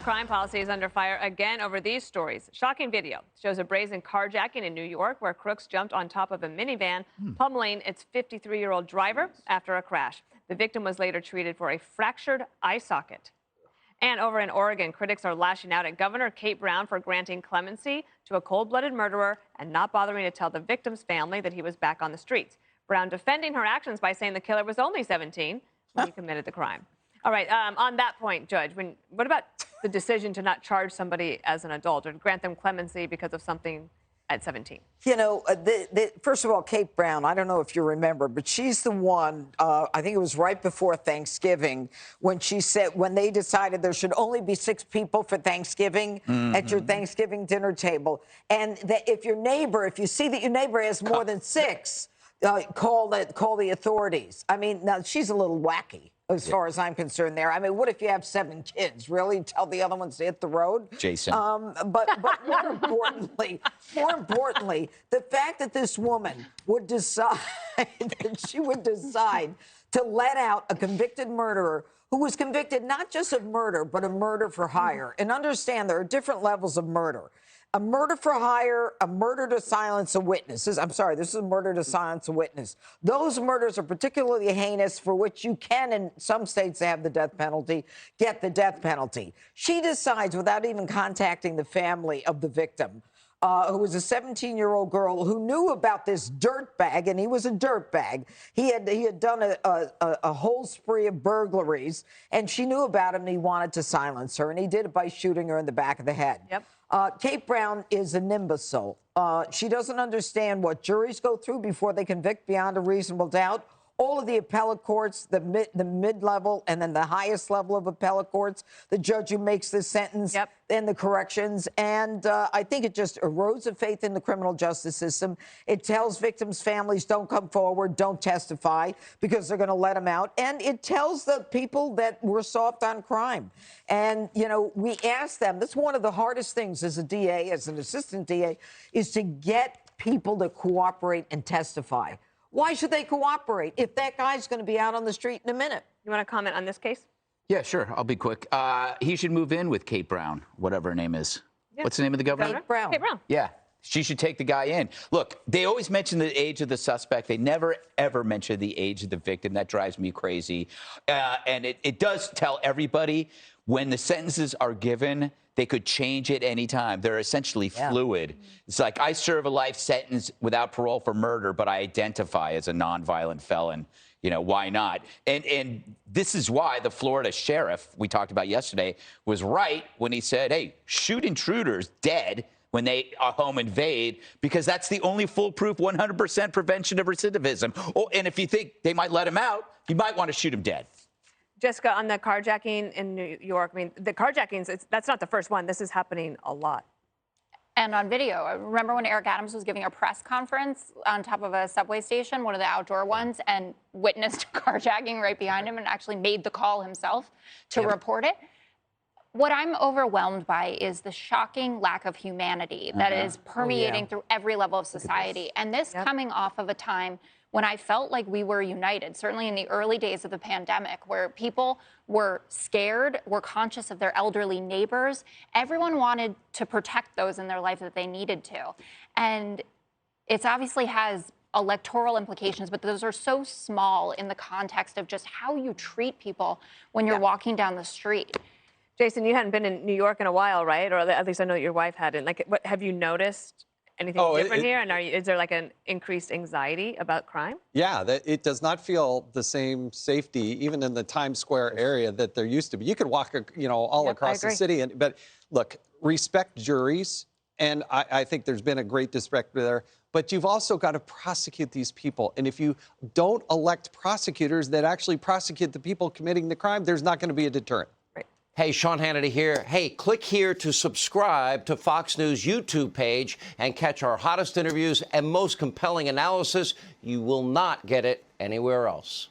Crime policy is under fire again over these stories. Shocking video shows a brazen carjacking in New York where crooks jumped on top of a minivan, pummeling its 53-year-old driver after a crash. The victim was later treated for a fractured eye socket. And over in Oregon, critics are lashing out at Governor Kate Brown for granting clemency to a cold-blooded murderer and not bothering to tell the victim's family that he was back on the streets. Brown defending her actions by saying the killer was only 17 when he committed the crime. All right, on that point, Judge, what about the decision to not charge somebody as an adult or to grant them clemency because of something at 17? You know, first of all, Kate Brown, I don't know if you remember, but she's the one, I think it was right before Thanksgiving, when she said, when they decided there should only be 6 people for Thanksgiving at your Thanksgiving dinner table. And that if you see that your neighbor has more than 6, call the authorities. I mean, now she's a little wacky as far as I'm concerned there. I mean, what if you have 7 kids? Really? Tell the other ones to hit the road? Jason. But more importantly, the fact that this woman would decide to let out a convicted murderer who was convicted not just of murder, but of murder for hire. And understand there are different levels of murder. A murder for hire, a murder to silence a witness. I'm sorry, this is a murder to silence a witness. Those murders are particularly heinous, for which you can, in some states, have the death penalty, get the death penalty. She decides, without even contacting the family of the victim, who was a 17-year-old girl who knew about this dirtbag, and he was a dirtbag. He had done a whole spree of burglaries, and she knew about him, and he wanted to silence her, and he did it by shooting her in the back of the head. Yep. Kate Brown is an imbecile. She doesn't understand what juries go through before they convict beyond a reasonable doubt. All of the appellate courts, the mid-level and then the highest level of appellate courts, the judge who makes the sentence, and the corrections. And I think it just erodes the faith in the criminal justice system. It tells victims' families, don't come forward, don't testify, because they're going to let them out. And it tells the people that we're soft on crime. And, you know, we ask them, that's one of the hardest things as a DA, as an assistant DA, is to get people to cooperate and testify. Why should they cooperate if that guy's going to be out on the street in a minute? You want to comment on this case? Yeah, sure. I'll be quick. He should move in with Kate Brown, whatever her name is. Yeah. What's the name of the governor? Kate Brown. Kate Brown. Yeah. She should take the guy in. Look, they always mention the age of the suspect. They never, ever mention the age of the victim. That drives me crazy. And it does tell everybody when the sentences are given, they could change it any time. They're essentially fluid. It's like, I serve a life sentence without parole for murder, but I identify as a nonviolent felon. You know, why not? And this is why the Florida sheriff we talked about yesterday was right when he said, hey, shoot intruders dead when they home invade, because that's the only foolproof 100% prevention of recidivism. Oh, and if you think they might let him out, you might want to shoot him dead. Jessica, on the carjacking in New York, I mean, the carjackings, that's not the first one. This is happening a lot. And on video, I remember when Eric Adams was giving a press conference on top of a subway station, one of the outdoor ones, and witnessed carjacking right behind him and actually made the call himself to report it. What I'm overwhelmed by is the shocking lack of humanity that is permeating through every level of society. And this coming off of a time when I felt like we were united, certainly in the early days of the pandemic, where people were scared, were conscious of their elderly neighbors. Everyone wanted to protect those in their life that they needed to. And it obviously has electoral implications, but those are so small in the context of just how you treat people when you're walking down the street. Jason, you hadn't been in New York in a while, right? Or at least I know your wife hadn't. Like, what have you noticed? Anything different here? And is there like an increased anxiety about crime? Yeah, it does not feel the same safety, even in the Times Square area, that there used to be. You could walk, you know, all across the city. But look, respect juries. And I think there's been a great disrespect there. But you've also got to prosecute these people. And if you don't elect prosecutors that actually prosecute the people committing the crime, there's not going to be a deterrent. Hey, Sean Hannity here. Hey, click here to subscribe to Fox News YouTube page and catch our hottest interviews and most compelling analysis. You will not get it anywhere else.